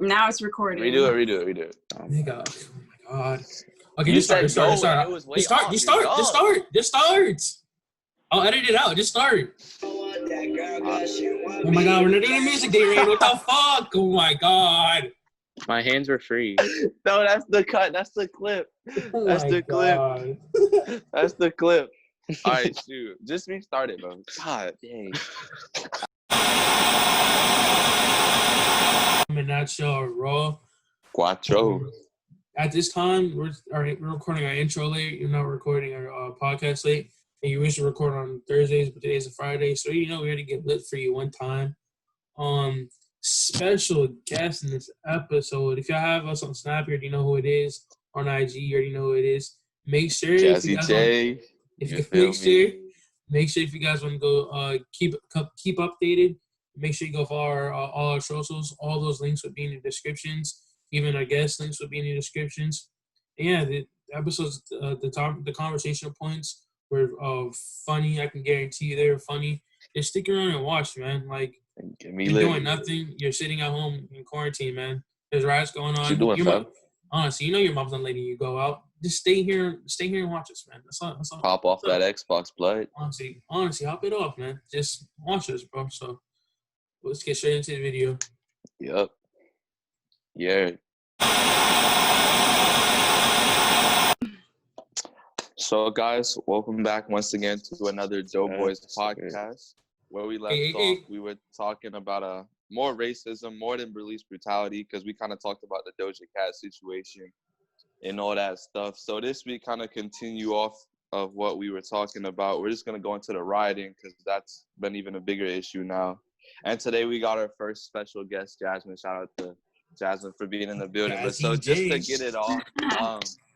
Now it's recording. Redo it. Oh my god. Okay, You just start. said go, and it was way off. Just start. I'll edit it out. Just start. Oh my god, we're not doing music, Darian. What the fuck? Oh my god. My hands were free. No, that's the cut. That's the clip. That's the clip. That's the clip. All right, shoot. Just restart it, bro. God dang. I'm in that show, raw. Cuatro. At this time, we're recording our intro late. You're not recording our podcast late. And you wish to record on Thursdays, but today's a Friday. So, we had to get lit for you one time. Special guest in this episode. If y'all have us on Snap, you already know who it is. On IG, you already know who it is. Make sure Jazzy J. Make sure if you guys want to go keep updated, make sure you go follow all our socials. All those links will be in the descriptions. Even our guest links will be in the descriptions. And yeah, the episodes, the conversational points were funny. I can guarantee you they were funny. Just stick around and watch, man. Like, you're doing nothing. You're sitting at home in quarantine, man. There's riots going on. What you doing, fam? Honestly, your mom's not letting you go out. Just stay here and watch us, man. That's all. Pop off that Xbox blood. Honestly, hop it off, man. Just watch us, bro. So let's get straight into the video. Yep. Yeah. So, guys, welcome back once again to another Dope Boys podcast. Where we left off, we were talking about more racism, more than police brutality, because we kind of talked about the Doja Cat situation and all that stuff. So this week kind of continue off of what we were talking about. We're just going to go into the rioting because that's been even a bigger issue now. And today we got our first special guest, Jasmine. Shout out to Jasmine for being in the building. But so just to get it off,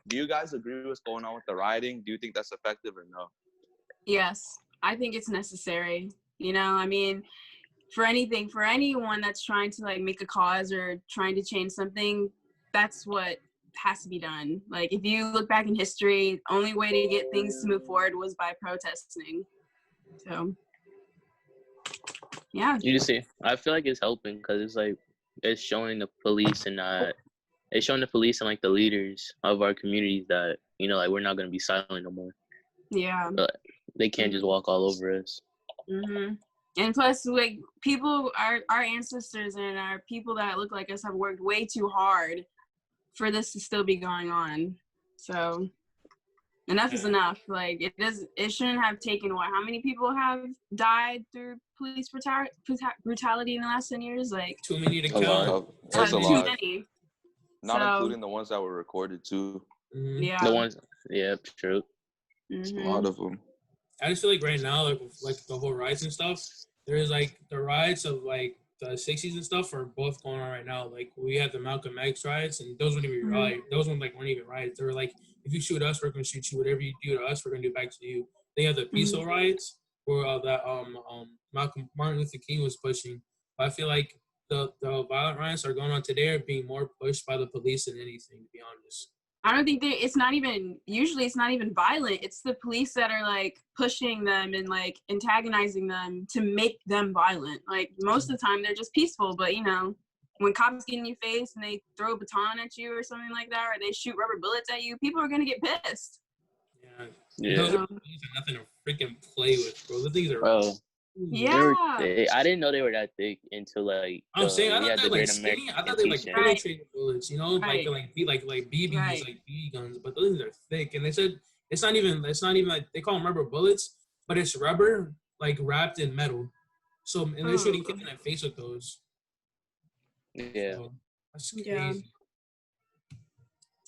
do you guys agree with what's going on with the rioting? Do you think that's effective or no? Yes, I think it's necessary. I mean, for anyone that's trying to like make a cause or trying to change something, that's what has to be done. Like, if you look back in history, the only way to get things to move forward was by protesting. So, yeah. You just see, I feel like it's helping because it's like it's showing the police and like the leaders of our communities that like we're not gonna be silent no more. Yeah. But they can't just walk all over us. Mhm. And plus, like, people, our ancestors and our people that look like us have worked way too hard for this to still be going on. So enough is enough. Like, it shouldn't have taken how many people have died through police brutality in the last 10 years? Like, too many to count. That's a lot. Many. Not including the ones that were recorded too. Mm-hmm. Yeah. The ones, yeah, true. Mm-hmm. A lot of them. I just feel like right now, like the whole riots and stuff, there's like the riots of like the 60s and stuff are both going on right now. Like, we had the Malcolm X riots, and those weren't even riots. Those ones weren't even riots. They were like, if you shoot us, we're gonna shoot you. Whatever you do to us, we're gonna do back to you. They have the peaceful riots where that Martin Luther King was pushing. But I feel like the violent riots are going on today are being more pushed by the police than anything, to be honest. I don't think it's not even violent. It's the police that are like pushing them and like antagonizing them to make them violent. Like, most of the time they're just peaceful, but when cops get in your face and they throw a baton at you or something like that, or they shoot rubber bullets at you, people are gonna get pissed. Yeah. Those are nothing to freaking play with, bro. The things are. Bro. Yeah. I didn't know they were that thick until like. I'm saying I thought they like skinny. I thought they like penetrating bullets, like BBs, like BB guns. But those things are thick, and they said it's not even like they call them rubber bullets, but it's rubber like wrapped in metal. So and they're shooting kids in the face with those. Yeah. So, that's crazy. Yeah.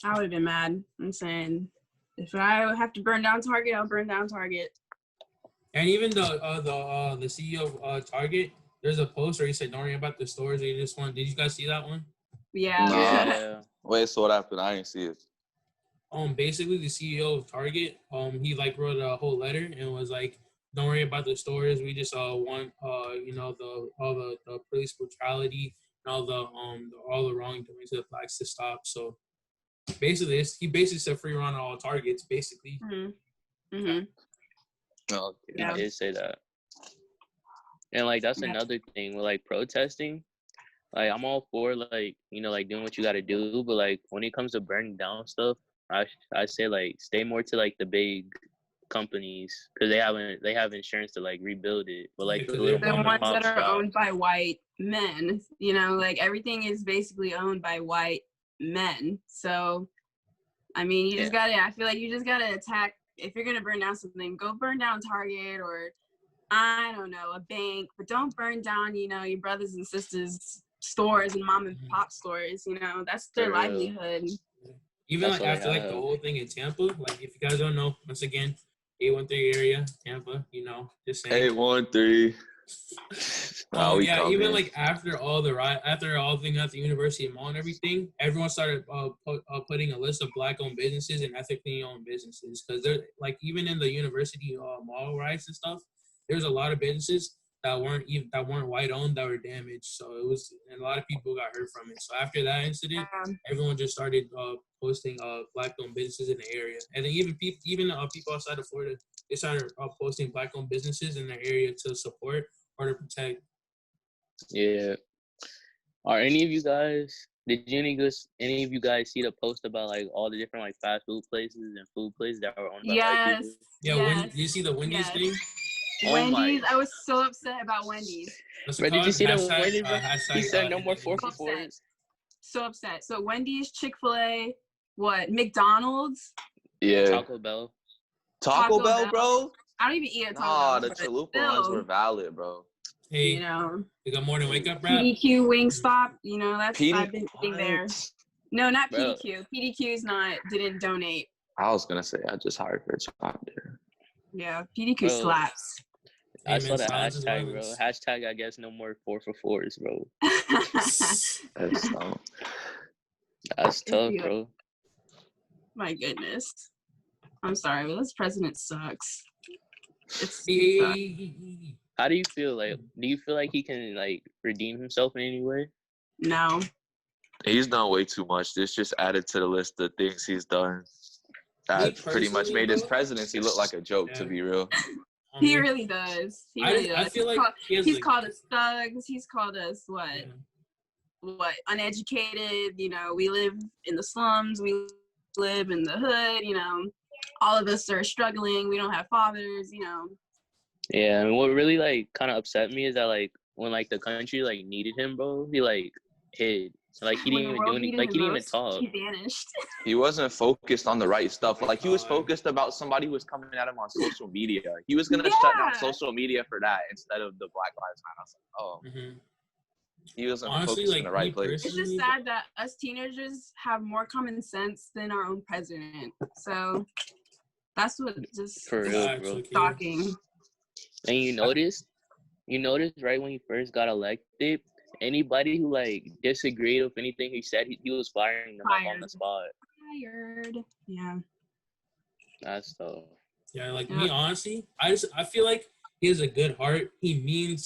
I would have been mad. I'm saying, if I have to burn down Target, I'll burn down Target. And even the CEO of Target, there's a post where he said, "Don't worry about the stores. They just want." Did you guys see that one? Yeah. Yeah. Wait, so what happened? I didn't see it. Basically the CEO of Target, he like wrote a whole letter and was like, "Don't worry about the stores. We just want all the police brutality and all the wrongdoing to the blacks to stop." So basically, he basically said free run on all Targets, basically. Mm-hmm. Oh, I did say that. And like that's another thing with like protesting. like I'm all for like like doing what you got to do, but like when it comes to burning down stuff, I say like stay more to like the big companies because they have insurance to like rebuild it, but like the little The mom and ones pop that are shop. owned by white men, like everything is basically owned by white men. So, I mean, I feel like you just gotta attack. If you're gonna burn down something, go burn down Target or I don't know, a bank, but don't burn down, your brothers and sisters' stores and mom and pop stores. That's their livelihood. Even like after like the whole thing in Tampa, like if you guys don't know, once again, 813 area, Tampa, just saying. 813. Even like after all the thing at the University Mall and everything, everyone started putting a list of Black-owned businesses and ethically owned businesses because they're like even in the university mall riots and stuff, there's a lot of businesses that weren't white owned that were damaged. So and a lot of people got hurt from it. So after that incident, everyone just started posting Black-owned businesses in the area, and then even people outside of Florida, they started posting Black-owned businesses in their area to support or to protect. Yeah. Are any of you guys? Did any of you guys see the post about like all the different like fast food places and food places that were owned by white people? Yeah. Yes. Did you see the Wendy's thing? Wendy's. I was so upset about Wendy's. But did you see the Wendy's? He said no more 4-for-4s. So upset. So Wendy's, Chick-fil-A, McDonald's? Yeah. Taco Bell, bro. I don't even eat at Taco Bell. The chalupa ones were valid, bro. Hey, you got more than wake up rap. PDQ Wingstop, I've been eating there. No, not PDQ. PDQ's didn't donate. I was gonna say I just hired for a job there. Yeah, PDQ slaps. I saw the hashtag, bro. Hashtag, I guess no more 4-for-4s, bro. That's dumb. That's tough, bro. My goodness. I'm sorry, but this president sucks. How do you feel? Like, do you feel like he can like redeem himself in any way? No. He's done way too much. This just added to the list of things he's done. That pretty much made his presidency look like a joke, to be real. He really does. I feel like he's called us thugs. He's called us what uneducated. We live in the slums. We live in the hood. All of us are struggling. We don't have fathers. Yeah, and what really like kind of upset me is that like when like the country like needed him, bro, he like hid. Like he didn't even do anything. Like he didn't even talk. He vanished. He wasn't focused on the right stuff. Like he was focused about somebody who was coming at him on social media. He was gonna shut down social media for that instead of the Black Lives Matter. I was like, he wasn't focused in the right place. It's just sad that us teenagers have more common sense than our own president. So that's what just for real, bro. Shocking. And you noticed right when he first got elected, anybody who like disagreed with anything he said, he was firing them up on the spot. Fired. Yeah. That's tough. Yeah, like me honestly, I feel like he has a good heart. He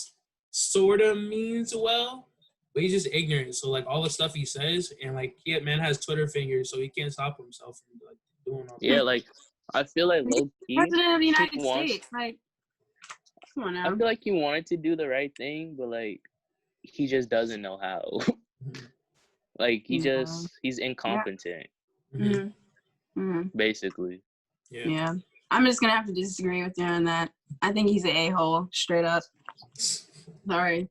sort of means well, but he's just ignorant. So like all the stuff he says, and like man has Twitter fingers, so he can't stop himself from like doing all that. Yeah, like I feel like low key, President of the United States, like come on now. I feel like he wanted to do the right thing, but like he just doesn't know how. Like he's incompetent. Basically. Yeah. I'm just gonna have to disagree with you on that. I think he's an a-hole, straight up. Sorry.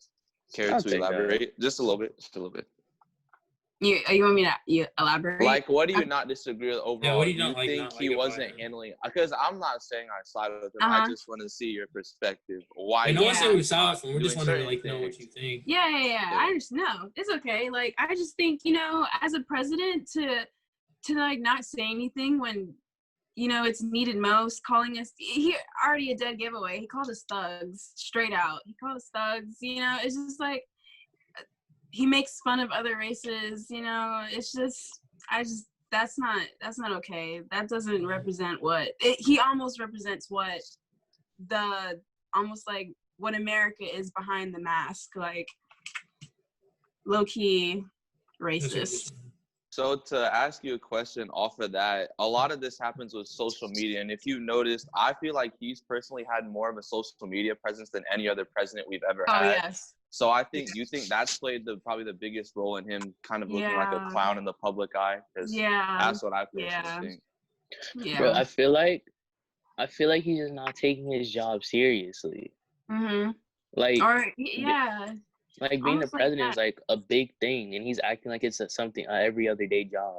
Care to elaborate? Just a little bit. You want me to elaborate? Like, what do you not disagree with overall? Yeah, what do you not think he wasn't handling? Because I'm not saying I side with him. I just want to see your perspective. Why? No one said we side with him. We're just wondering, like, know what you think. Yeah. I understand. No, it's okay. Like, I just think, as a president, to like not say anything when, it's needed most, calling us he already a dead giveaway. He called us thugs straight out. He called us thugs. It's just like. He makes fun of other races, it's just, that's not okay. That doesn't represent he almost represents what America is behind the mask, like low-key racist. So to ask you a question off of that, a lot of this happens with social media. And if you noticed, I feel like he's personally had more of a social media presence than any other president we've ever had. Oh, yes. So I think, you think that's played probably the biggest role in him kind of looking like a clown in the public eye? Because that's what I personally think. Yeah. Bro, I feel like he's just not taking his job seriously. Like, like being the president is like a big thing, and he's acting like it's something every other day job.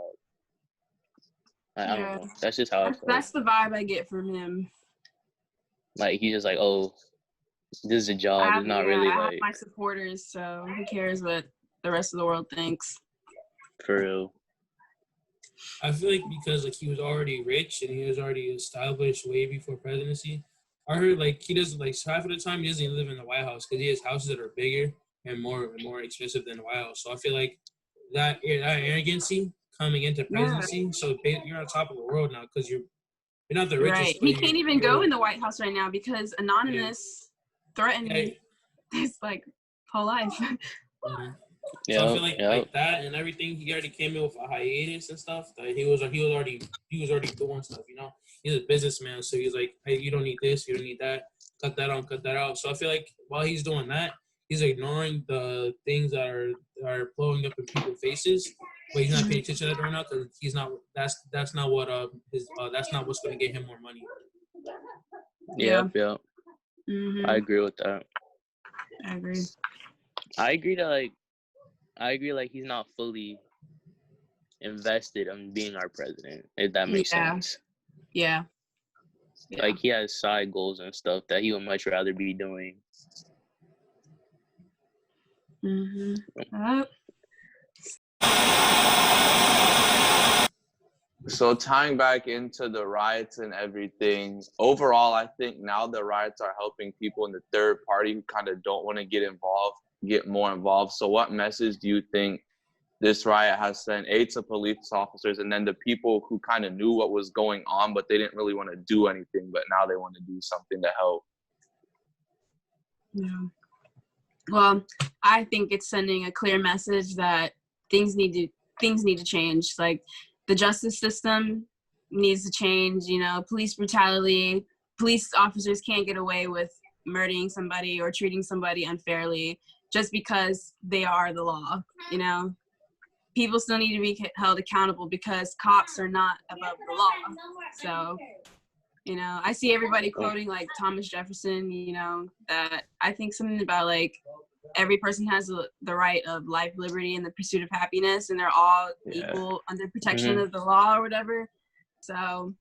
I don't know. That's just how I feel. That's the vibe I get from him. Like, he's just like, oh, this is a job. It's not really I like. have my supporters, so who cares what the rest of the world thinks? For real. I feel like because like he was already rich and he was already established way before presidency. I heard like he doesn't like half of the time he doesn't even live in the White House because he has houses that are bigger and more expensive than the White House. So I feel like that arrogancy coming into presidency. So you're on top of the world now because you're not the richest. Right. He can't even go in the White House right now because Anonymous threatened his like whole life. So I feel like that and everything, he already came in with a hiatus and stuff. That he was already doing stuff, you know. He's a businessman, so he's like, hey, you don't need this, you don't need that, cut that out. So I feel like while he's doing that, he's ignoring the things that are blowing up in people's faces, but he's not paying attention to that right now because he's not. That's not what that's not what's going to get him more money. Yeah. Mm-hmm. I agree with that. I agree. I agree like he's not fully invested in being our president, if that makes sense. Yeah. Like he has side goals and stuff that he would much rather be doing. So tying back into the riots and everything, overall, I think now the riots are helping people in the third party who kind of don't want to get more involved. So what message do you think this riot has sent, to police officers, and then the people who kind of knew what was going on, but they didn't really want to do anything, but now they want to do something to help? Yeah. Well, I think it's sending a clear message that things need to change. Like the justice system needs to change. You know, police brutality. Police officers can't get away with murdering somebody or treating somebody unfairly just because they are the law. You know, people still need to be held accountable because cops are not above the law. So, you know, I see everybody quoting like Thomas Jefferson, you know, that I think something about like every person has the right of life, liberty, and the pursuit of happiness, and they're all equal under protection of the law or whatever. So,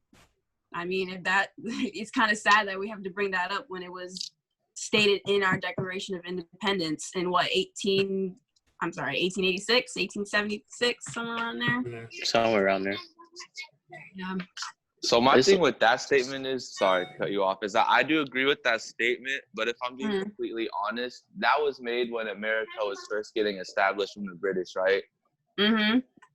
I mean, if that, it's kind of sad that we have to bring that up when it was stated in our Declaration of Independence in 1886, 1876, somewhere around there. Somewhere around there. Yeah. So my thing with that statement is, sorry to cut you off, is that I do agree with that statement, but if I'm being completely honest, that was made when America was first getting established from the British, right?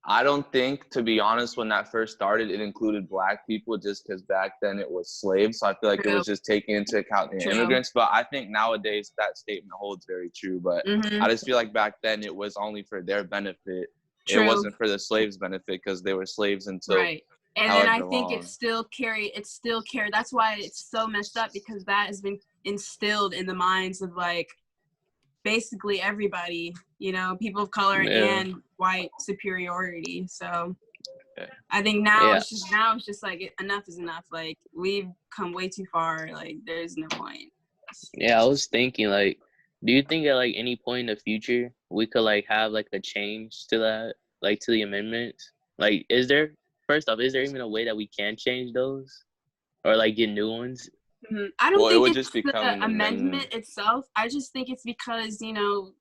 I don't think, to be honest, when that first started, it included Black people just because back then it was slaves. So I feel like it was just taking into account the immigrants. But I think nowadays that statement holds very true. But I just feel like back then it was only for their benefit. It wasn't for the slaves' benefit because they were slaves until And then I think it still carried. That's why it's so messed up, because that has been instilled in the minds of like basically everybody, you know, people of color and white superiority. So I think now it's just like enough is enough. Like we've come way too far. Like there's no point. Yeah, I was thinking like, do you think at like any point in the future we could like have like a change to that, like to the amendments? Like, first off, is there even a way that we can change those or like get new ones? I don't think it's the amendment itself. I just think it's because, you know,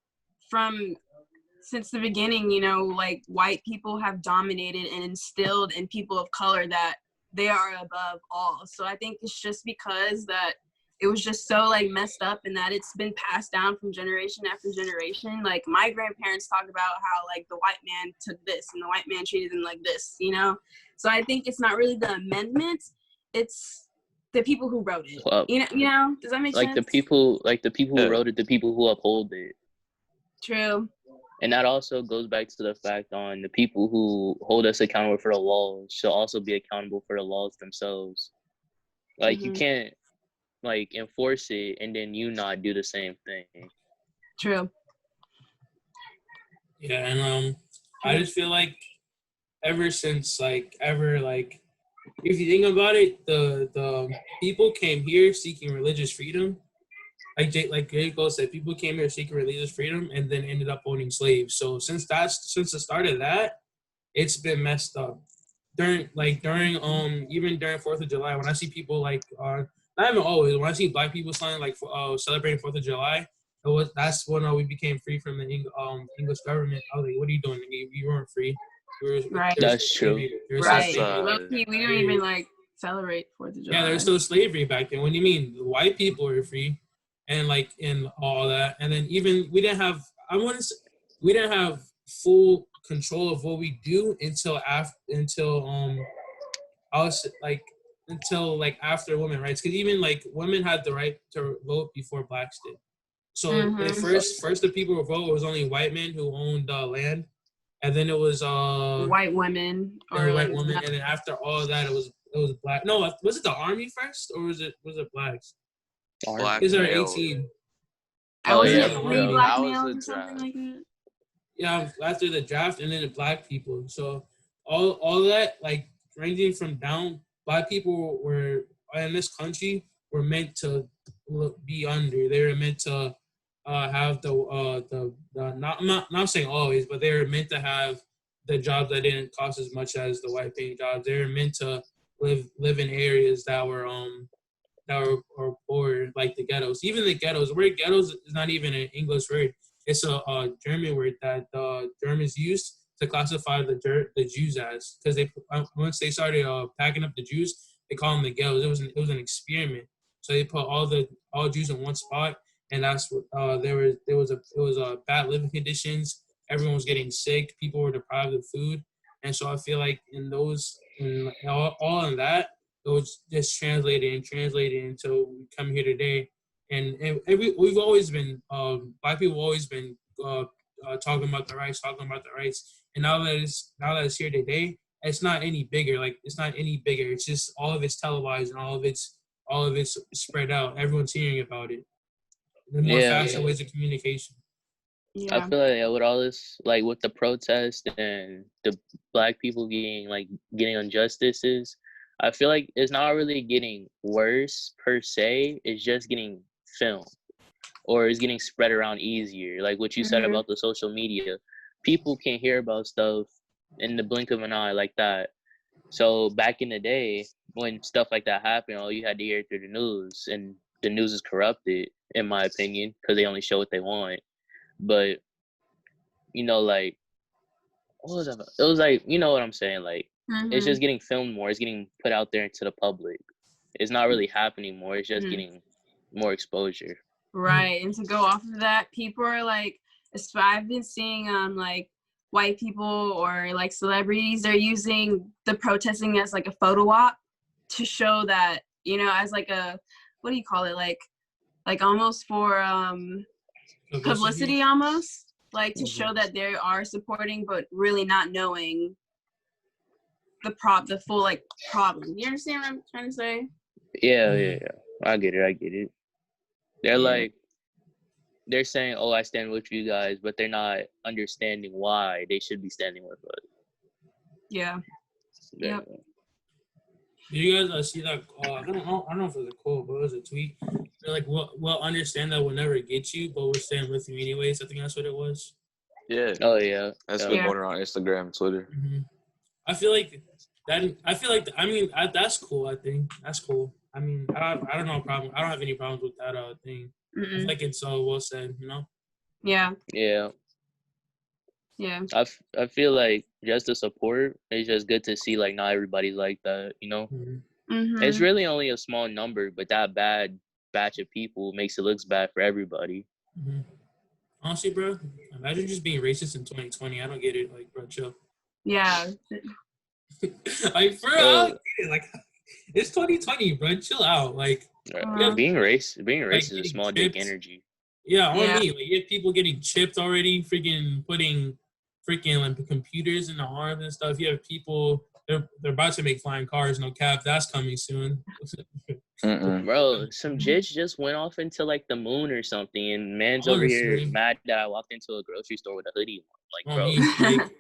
since the beginning, you know, like white people have dominated and instilled in people of color that they are above all. So I think it's just because that it was just so like messed up and that it's been passed down from generation after generation. Like my grandparents talk about how like the white man took this and the white man treated them like this, you know? So I think it's not really the amendment, it's the people who wrote it. Well, you know, does that make sense? The people who wrote it, the people who uphold it. True. And that also goes back to the fact on the people who hold us accountable for the laws should also be accountable for the laws themselves. Like you can't like enforce it and then you not do the same thing. True. Yeah, and I just feel like ever since if you think about it, the people came here seeking religious freedom. Like Jacob said, people came here seeking religious freedom and then ended up owning slaves. So since the start of that, it's been messed up. During even during 4th of July, when I see people not even always, when I see black people celebrating 4th of July, that's when we became free from the English government. I was like, what are you doing? You weren't free. Right. That's true. Right. We don't even celebrate 4th of July. Yeah, there's still slavery back then. What do you mean? The white people were free, and all that, and then even we didn't have full control of what we do until after women rights, because even women had the right to vote before blacks did. So first the people who vote, it was only white men who owned land, and then it was white women and then after all that it was black. No, was it the army first or was it blacks? Black Is there male. 18? Wasn't yeah, it 3 bro. black That was males the or something draft. like that? Yeah, after the draft, and then the black people. So all that, ranging from down, black people were in this country were meant to be under. They were meant to have I'm not saying always, but they were meant to have the jobs that didn't cost as much as the white paying jobs. They were meant to live in areas that were poor, like the ghettos. Even the ghettos, where ghettos is not even an English word. It's a German word that the Germans used to classify the Jews as, because once they started packing up the Jews, they call them the ghettos. It was an experiment. So they put all Jews in one spot, and that's what there was bad living conditions. Everyone was getting sick. People were deprived of food, and so I feel like all in that, it was just translated until we come here today. And we've always been, black people have always been talking about the rights. And now that it's here today, it's not any bigger. It's just all of it's televised and all of it's spread out. Everyone's hearing about it. The more faster ways of communication. Yeah. I feel like with all this, with the protest and the black people getting injustices, I feel like it's not really getting worse per se. It's just getting filmed, or it's getting spread around easier. Like what you said about the social media, people can hear about stuff in the blink of an eye like that. So back in the day, when stuff like that happened, all you had to hear through the news, and the news is corrupted, in my opinion, because they only show what they want. But what was that? It was you know what I'm saying, it's just getting filmed more. It's getting put out there into the public. It's not really happening more. It's just getting more exposure. Right. And to go off of that, people are I've been seeing white people or celebrities, they're using the protesting as a photo op to show that, as a, what do you call it? Almost for publicity almost. To show that they are supporting, but really not knowing the full problem. You understand what I'm trying to say? Yeah. I get it. They're they're saying, "Oh, I stand with you guys," but they're not understanding why they should be standing with us. Yeah. Yep. Do you guys see that? I don't know if it was a quote, but it was a tweet. They're we'll understand that we'll never get you, but we'll stand with you anyways. I think that's what it was. Yeah. Oh yeah. That's been going around Instagram, Twitter. I feel like that. I mean, that's cool. I think that's cool. I mean, I don't know a problem. I don't have any problems with that thing. I feel like it's well said. Yeah. Yeah. Yeah. I feel like just the support is just good to see. Not everybody's like that. It's really only a small number, but that bad batch of people makes it looks bad for everybody. Honestly, bro, imagine just being racist in 2020. I don't get it. Bro, chill. Yeah. For real, I don't get it. It's 2020, bro. Chill out. Being racist is a small dick energy. Yeah, on me. You have people getting chipped already, freaking putting computers in the arms and stuff. You have people, they're about to make flying cars, no cap. That's coming soon. Bro, some jits just went off into the moon or something, and man's over here mad that I walked into a grocery store with a hoodie on. Like, bro. Like,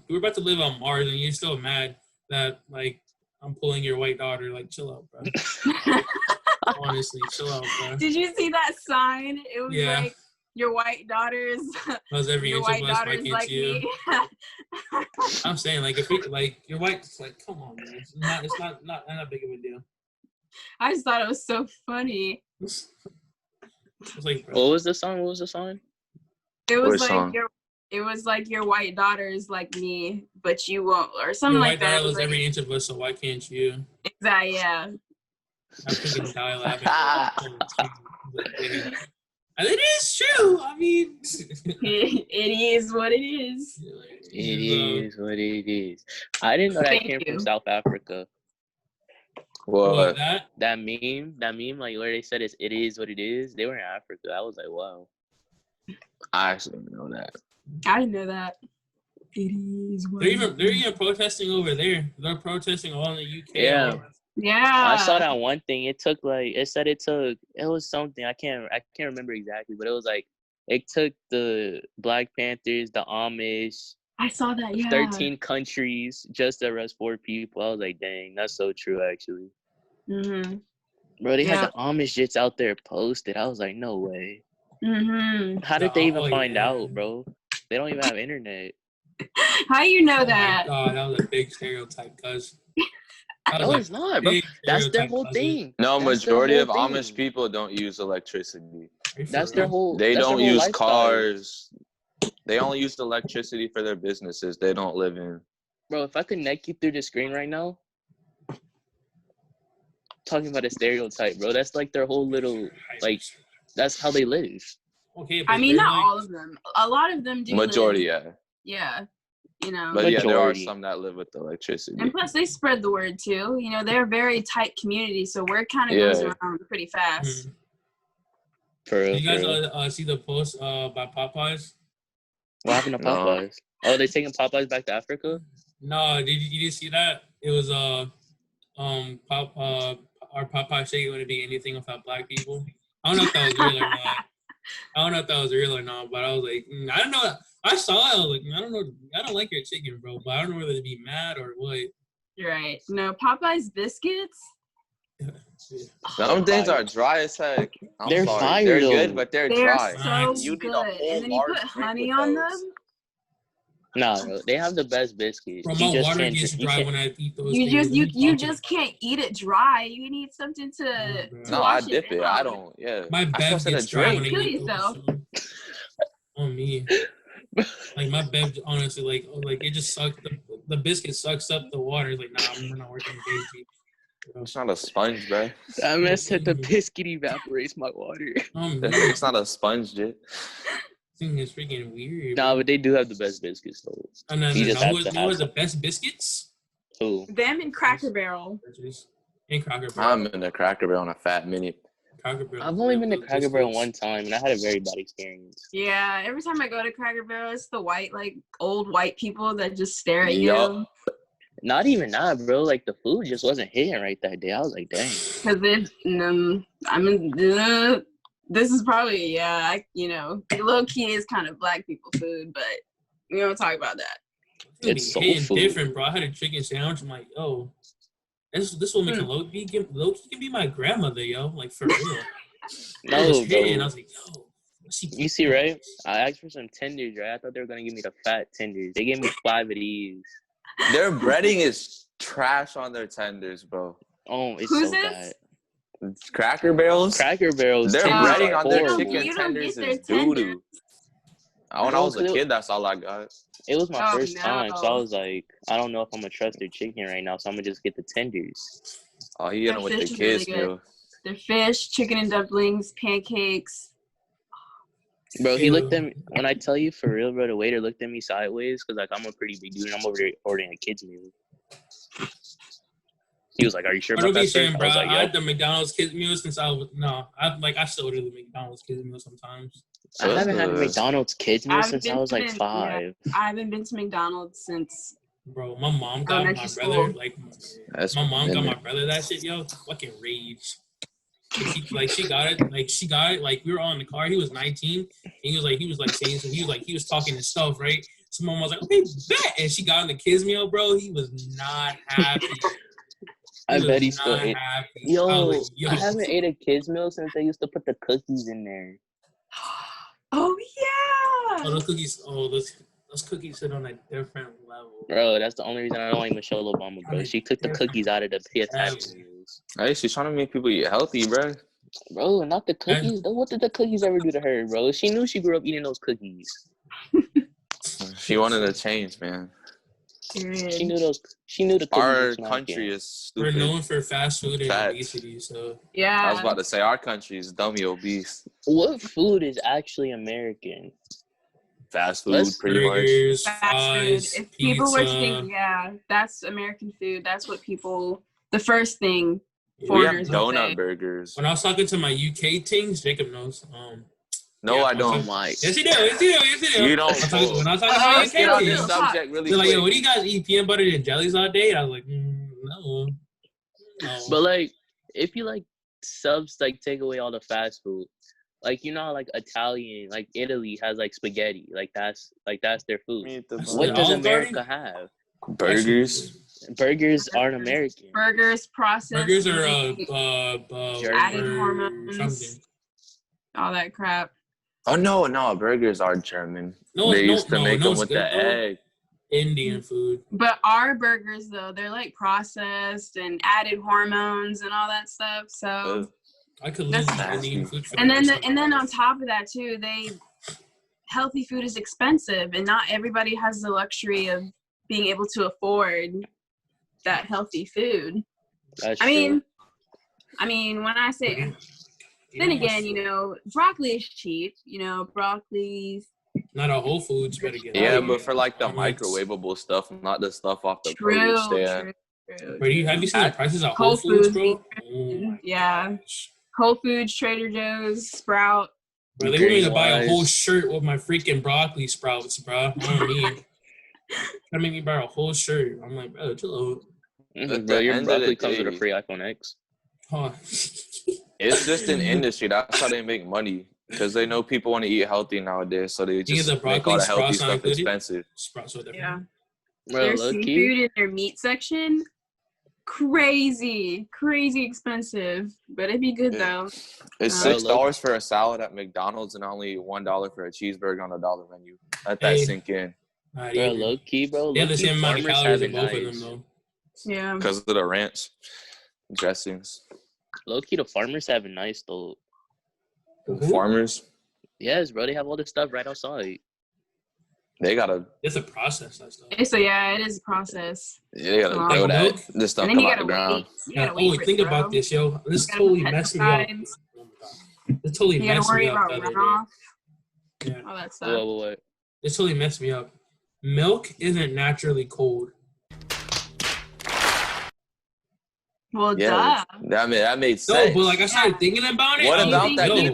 we're about to live on Mars, and you're still mad that, like, I'm pulling your white daughter. Like, chill out, bro. Honestly, chill out, bro. Did you see that sign? It was like, your white daughters. Every your white daughters like me. I'm saying, like, if we, like, your white, like, come on, man. It's not big of a deal. I just thought it was so funny. It's like, what was the song? It was like your white daughters like me, but you won't, or something like that. Your white daughter loves every inch of us, so why can't you? Exactly, yeah. I freaking die laughing. And it is true. I mean, it is what it is. It is what it is. I didn't know that came from South Africa. What? That meme, like where they said it is what it is. They were in Africa. I was like, wow. I actually didn't know that. I didn't know that. It is what they're even protesting over there. They're protesting all in the UK. Yeah. I saw that one thing. It was something. I can't remember exactly, but it was like it took the Black Panthers, the Amish. I saw that, yeah. 13 countries just to arrest 4 people. I was like, dang, that's so true, actually. Mm-hmm. Bro, they had the Amish jits out there posted. I was like, no way. Mm-hmm. How did they even find out, bro? They don't even have internet. How you know that? Oh my God, that was a big stereotype, cuz. No, it's not, bro. That's their whole thing. No, majority of Amish people don't use electricity. That's their whole. They don't use cars. They only use electricity for their businesses. They don't live in. Bro, if I connect you through the screen right now, talking about a stereotype, bro. That's like their whole little, like, that's how they live. Okay, I mean, not all of them. A lot of them do. Majority, Yeah. You know. But yeah, there are some that live with electricity. And plus, they spread the word too. You know, they're a very tight community, so word kind of goes around pretty fast. Did you guys see the post by Popeyes? What happened to Popeyes? Oh, they're taking Popeyes back to Africa? No, you see that? It was our Popeye shake wouldn't be anything without Black people. I don't know if that was real or not. But I was like, I don't know. I saw it. I was like, I don't know. I don't like your chicken, bro. But I don't know whether to be mad or what. Right. No, Popeye's biscuits. Some things are dry as heck. They're fire, they're though. good, but they're dry. So you good. And then you put honey on them. Nah, bro, they have the best biscuits. Bro, my water gets dry when I eat those. You just can't eat it dry. You need something to. No, I dip it. I don't. Yeah. My bev gets dry when I Kill eat yourself. On me. Like my bev, honestly, like it just sucks. The biscuit sucks up the water. It's like, nah, I'm not working with It's not a sponge, bro. That man said the biscuit evaporates my water. It's not a sponge, dude. Thing is freaking weird. Nah, but they do have the best biscuits, though. And then who has the best biscuits? Who? Them and Cracker Barrel. I'm in the Cracker Barrel on a fat minute. I've only been to Cracker Barrel one time, and I had a very bad experience. Yeah, every time I go to Cracker Barrel, it's the old white people that just stare at you. Not even that, bro. Like, the food just wasn't hitting right that day. I was like, dang. Because this is probably, low key is kind of Black people food, but we don't talk about that. It's soul food. Different, bro. I had a chicken sandwich. I'm like, oh, this will make a low key can be my grandmother, yo. Like, for real. No, bro. And I was like, yo. You see, right? I asked for some tenders, right? I thought they were going to give me the fat tenders. They gave me 5 of these. Their breading is trash on their tenders, bro. Oh, it's so bad. Cracker Barrels? Cracker Barrels. Their breading on their horrible. chicken tenders is doo-doo. When I was a kid, that's all I got. It was my first time, so I was like, I don't know if I'm going to trust their chicken right now, so I'm going to just get the tenders. Oh, he getting with the kids meal. Their fish, chicken and dumplings, pancakes. Bro, he looked at me, when I tell you for real, bro, the waiter looked at me sideways, because, like, I'm a pretty big dude, and I'm over there ordering a kid's meal. He was like, "Are you sure about that?" Saying, bro, I had the McDonald's kids meal since I still order the McDonald's kids meal sometimes. I haven't had a McDonald's kids meal since I was like 5. Yeah, I haven't been to McDonald's since. Bro, my mom got my brother my brother that shit, yo. Fucking rage. She got it. Like we were on the car. He was 19. And he was saying so. He was talking his stuff, right? So mom was like, okay, bet. And she got in the kids meal, bro. He was not happy. I bet he's still happy. Yo, I haven't ate a kids meal since they used to put the cookies in there. Oh yeah. Oh, those cookies. Oh, those cookies sit on a different level. Bro, that's the only reason I don't like Michelle Obama, bro. She took the cookies out of the pita meals. Hey, she's trying to make people eat healthy, bro. Bro, not the cookies. What did the cookies ever do to her, bro? She knew she grew up eating those cookies. She wanted to change, man. She knew the cookies. Our country is stupid. We're known for fast food and obesity, so yeah. I was about to say our country is dummy obese. What food is actually American? Fast food, pretty burgers, much. Fries, if pizza. people were thinking, that's American food. That's what people. The first thing We have foreigners donut would say. burgers. When I was talking to my UK things, Jacob knows. No, I don't. Yes, you do. You don't. When I was talking to my Let's get on UK this things, subject really they're quick. like, yo, what do you guys eat? Peanut butter and jellies all day? I was like, no. But like, if you like subs, like take away all the fast food. Like, you know how, like, Italian, like, Italy has, like, spaghetti. Like, that's their food. What does America have? Burgers. Burgers aren't American. Burgers, processed. Burgers are added hormones. Something. All that crap. Oh, no. Burgers are German. They used to make them with the egg. Indian food. But our burgers, though, they're, like, processed and added hormones and all that stuff. So... I could live eating food for and then on top of that too, healthy food is expensive, and not everybody has the luxury of being able to afford that healthy food. That's I true. mean, when I say, then again, you know, broccoli is cheap. You know, broccoli's not a Whole Foods better get. Yeah, but for like the microwavable stuff, not the stuff off the produce stand. True. But have you seen the prices at Whole Foods, bro? Yeah. Whole Foods, Trader Joe's, Sprout. Bro, they want me to buy a whole shirt with my freaking broccoli sprouts, bro. I don't need. Trying to make me buy a whole shirt. I'm like, bro, chill out. Bro, your broccoli comes with a free iPhone X. Huh. It's just an industry. That's how they make money. Because they know people want to eat healthy nowadays, so they just make all the healthy stuff expensive. Sprouts are different. Yeah. Bro, their seafood in their meat section, crazy expensive, but it'd be good though. It's $6 for a salad at McDonald's and only $1 for a cheeseburger on a dollar menu. Let that sink in. Bro, low key, bro. They have the same amount of calories in both of them, though. Yeah. Because of the ranch dressings. Low key, the farmers have it nice though. Farmers? Yes, bro. They have all this stuff right outside. They gotta. It's a process, that stuff. So yeah, it is a process. Yeah, they gotta grow that. This stuff come out the ground. Think about this, yo. This totally messed me up. Oh my god. This totally messed me up. You gotta worry about runoff. Yeah. All that stuff. What? This totally messed me up. Milk isn't naturally cold. Well, duh. That made sense. No, but like I started thinking about it. What about that? You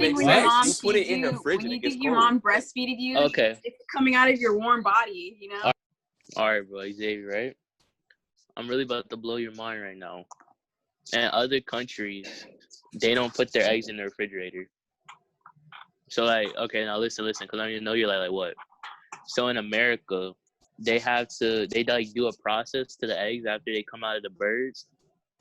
put it in the fridge and it gets cold. Your mom breastfeeded you. Okay. It's coming out of your warm body, you know? All right, bro. Xzavier, right? I'm really about to blow your mind right now. In other countries, they don't put their eggs in the refrigerator. So, like, okay, now listen, because I know you're like, what? So in America, they do a process to the eggs after they come out of the birds.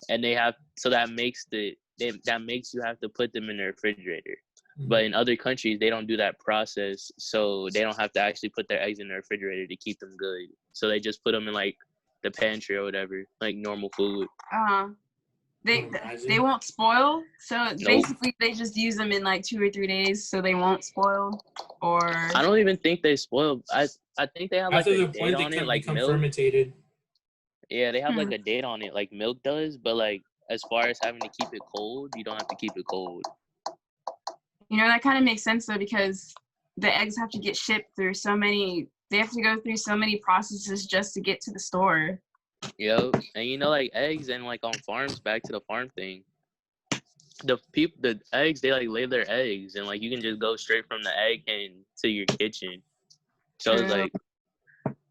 And that makes you have to put them in the refrigerator. Mm-hmm. But in other countries, they don't do that process, so they don't have to actually put their eggs in the refrigerator to keep them good. So they just put them in like the pantry or whatever, like normal food. They won't spoil. So basically, they just use them in like 2 or 3 days, so they won't spoil. Or I don't even think they spoil. I think they have like a date on it, like milk. Fermented. Yeah, they have like a date on it, like milk does, but like as far as having to keep it cold, you don't have to keep it cold. You know, that kind of makes sense though, because the eggs have to get shipped through they have to go through so many processes just to get to the store. Yo, and you know, like eggs and like on farms, back to the farm thing, the eggs, they like lay their eggs and like you can just go straight from the egg hen to your kitchen. So it's like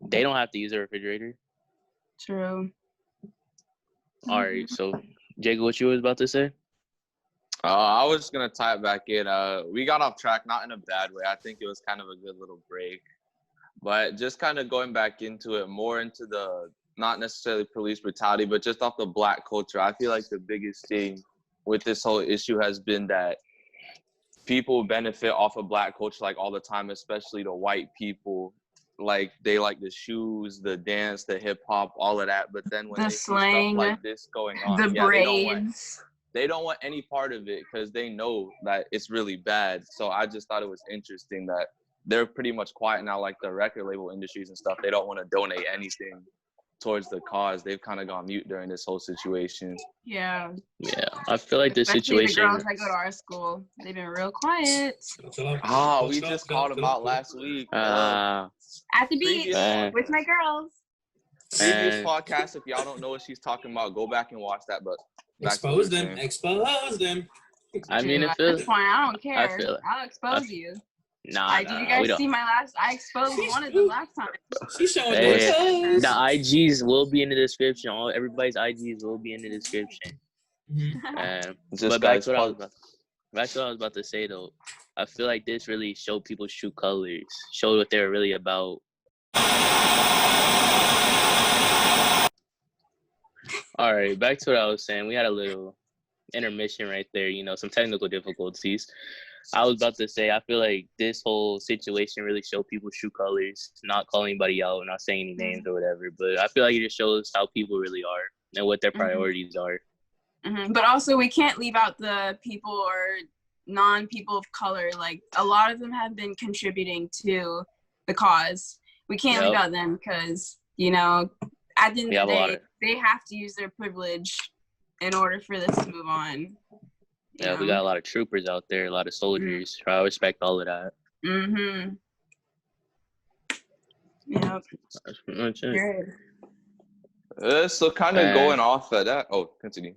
they don't have to use a refrigerator. True. All right, so Jacob, what you was about to say? I was just gonna tie it back in. We got off track, not in a bad way. I think it was kind of a good little break, but just kind of going back into it, more into the not necessarily police brutality, but just off the Black culture. I feel like the biggest thing with this whole issue has been that people benefit off of Black culture like all the time, especially the white people. Like they like the shoes, the dance, the hip hop, all of that. But then when The they slang, see stuff like this going on, the braids. they don't want any part of it because they know that it's really bad. So I just thought it was interesting that they're pretty much quiet now, like the record label industries and stuff. They don't want to donate anything towards the cause. They've kind of gone mute during this whole situation. Yeah. Yeah, I feel like the Especially situation. the girls that go to our school, they've been real quiet. We just called them out last week. At the beach with my girls. Previous podcast, if y'all don't know what she's talking about, go back and watch that. But expose them. I mean, at this point, I don't care. I'll expose you. Nah, did you guys see my last? I exposed one of them last time. She's showing the IGs will be in the description. Everybody's IGs will be in the description. But back to what I was about to say though. I feel like this really showed people's true colors, showed what they're really about. All right, back to what I was saying. We had a little intermission right there, some technical difficulties. I was about to say, I feel like this whole situation really showed people's true colors, not calling anybody out, not saying any names or whatever, but I feel like it just shows how people really are and what their priorities are. But also, we can't leave out the people or non-people of color. Like, a lot of them have been contributing to the cause. We can't leave out them because, at the end of the day, they have to use their privilege in order for this to move on. Yeah, we got a lot of troopers out there, a lot of soldiers. I respect all of that. Yep. That's pretty much it. So kind of going off of that. Oh, continue.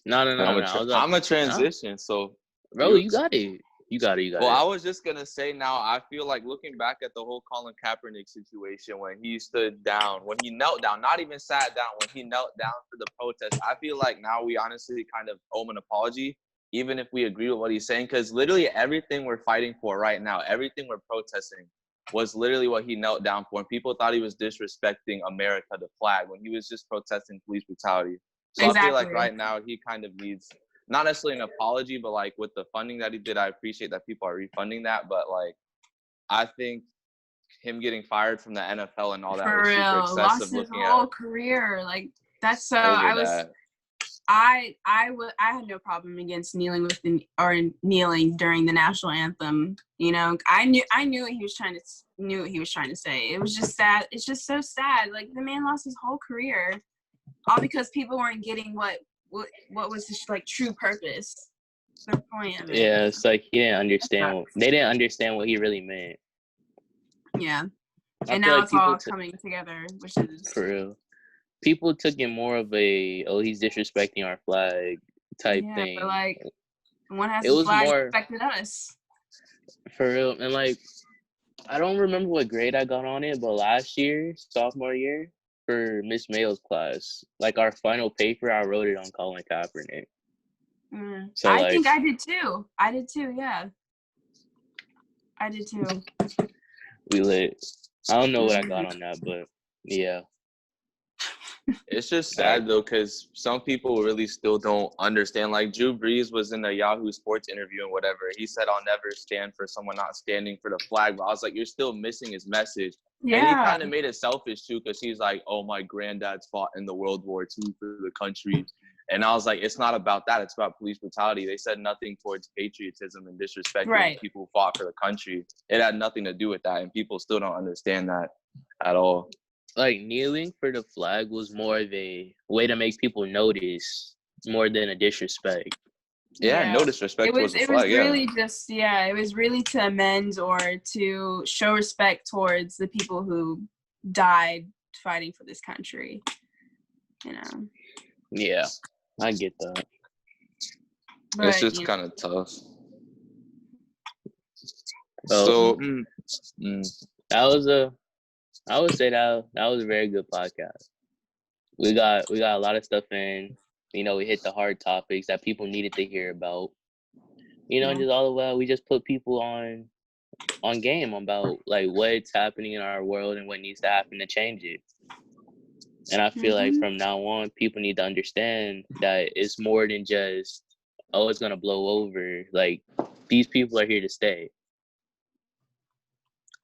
No. I'm a transition, so. Bro, you got it. Well, I was just going to say now, I feel like looking back at the whole Colin Kaepernick situation, when he stood down, when he knelt down, not even sat down, when he knelt down for the protest, I feel like now we honestly kind of owe him an apology, even if we agree with what he's saying, because literally everything we're fighting for right now, everything we're protesting was literally what he knelt down for. And people thought he was disrespecting America, the flag, when he was just protesting police brutality. So I feel like right now he kind of needs, not necessarily an apology, but like with the funding that he did, I appreciate that people are refunding that. But like, I think him getting fired from the NFL and all that was super excessive. Lost his whole career. Like, that's so. I had no problem against kneeling kneeling during the national anthem. I knew what he was trying to say. It was just sad. It's just so sad. Like, the man lost his whole career, all because people weren't getting what was his like true purpose. The point of it. Yeah, it's like he didn't understand. They didn't understand what he really meant. Yeah, and now it's all coming together, which is for real. People took it more of a, he's disrespecting our flag type thing. But like, one has the flag respected us. For real. And like, I don't remember what grade I got on it, but last year, sophomore year, for Miss Mayo's class, like our final paper, I wrote it on Colin Kaepernick. So I think I did too. Yeah. I did too. We lit. I don't know what I got on that, but yeah. It's just sad though, because some people really still don't understand. Like Drew Brees was in a Yahoo Sports interview and whatever. He said, "I'll never stand for someone not standing for the flag." But I was like, "You're still missing his message." Yeah. And he kind of made it selfish too, because he's like, "Oh, my granddad's fought in the World War II for the country," and I was like, "It's not about that. It's about police brutality." They said nothing towards patriotism and disrespecting people who fought for the country. It had nothing to do with that, and people still don't understand that at all. Like, kneeling for the flag was more of a way to make people notice more than a disrespect. Yeah, no disrespect towards the flag. It was really to amend or to show respect towards the people who died fighting for this country. Yeah, I get that. But, it's just kind of tough. So, I would say that was a very good podcast. We got a lot of stuff in. We hit the hard topics that people needed to hear about. you know, just all the while we just put people on game about like what's happening in our world and what needs to happen to change it. And I feel like from now on, people need to understand that it's more than just, oh, it's gonna blow over. Like, these people are here to stay.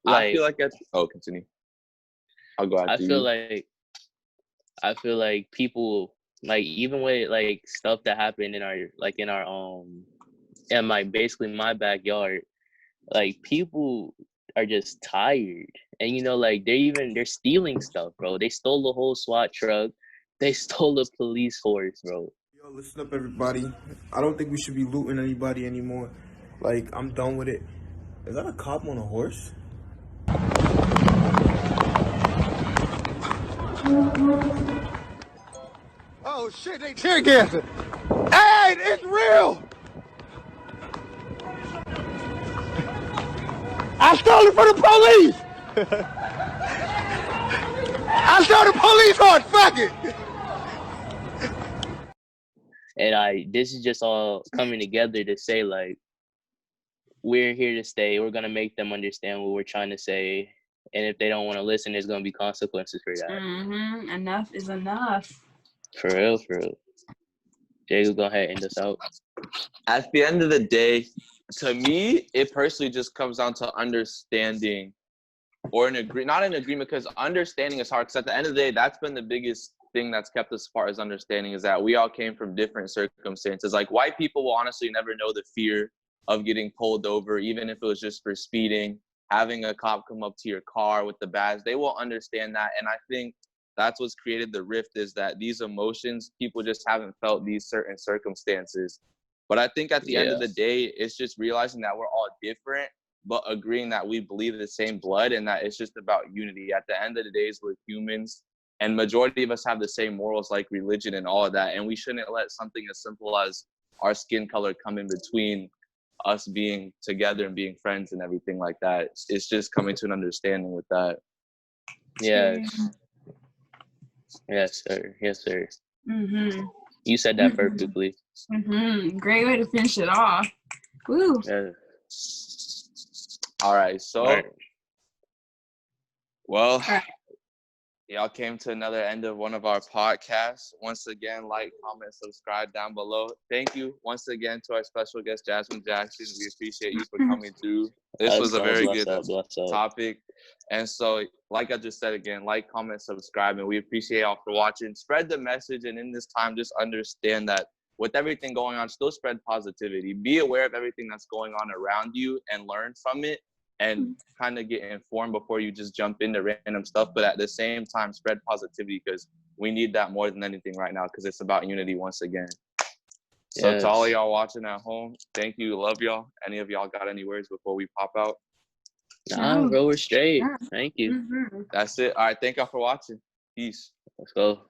Like, I feel like continue. I'll go after you. I feel like people, like, even with like stuff that happened in our in my basically my backyard, like people are just tired. And you know, like they're stealing stuff, bro. They stole the whole SWAT truck. They stole the police horse, bro. Yo, listen up, everybody. I don't think we should be looting anybody anymore. Like, I'm done with it. Is that a cop on a horse? Oh shit, they tear gassing. Hey, it's real. I stole it from the police. I stole the police horse. Fuck it. And this is just all coming together to say, like, we're here to stay. We're gonna make them understand what we're trying to say. And if they don't want to listen, there's gonna be consequences for that. Enough is enough. For real, for real. Jay, go ahead and end us out. At the end of the day, to me, it personally just comes down to understanding or not an agreement, because understanding is hard. Because at the end of the day, that's been the biggest thing that's kept us apart, is understanding, is that we all came from different circumstances. Like, white people will honestly never know the fear of getting pulled over, even if it was just for speeding, having a cop come up to your car with the badge. They will understand that. And I think that's what's created the rift, is that these emotions, people just haven't felt these certain circumstances. But I think at the end of the day, it's just realizing that we're all different, but agreeing that we bleed the same blood, and that it's just about unity. At the end of the day, we're humans, and majority of us have the same morals, like religion and all of that. And we shouldn't let something as simple as our skin color come in between us being together and being friends and everything like that. It's just coming to an understanding with that. Yes. Yes, sir. Yes, sir. You said that perfectly. Great way to finish it off. Woo. Yeah. All right. So, well, y'all came to another end of one of our podcasts. Once again, like, comment, subscribe down below. Thank you once again to our special guest, Jasmine Jackson. We appreciate you for coming through. This was a very good topic. And so, like I just said again, like, comment, subscribe, and we appreciate y'all for watching. Spread the message, and in this time, just understand that with everything going on, still spread positivity. Be aware of everything that's going on around you and learn from it, and kind of get informed before you just jump into random stuff. But at the same time, spread positivity, because we need that more than anything right now, because it's about unity once again. So to all of y'all watching at home, thank you. Love y'all. Any of y'all got any words before we pop out? Nah, bro, we're straight. Thank you. That's it. All right. Thank y'all for watching. Peace. Let's go.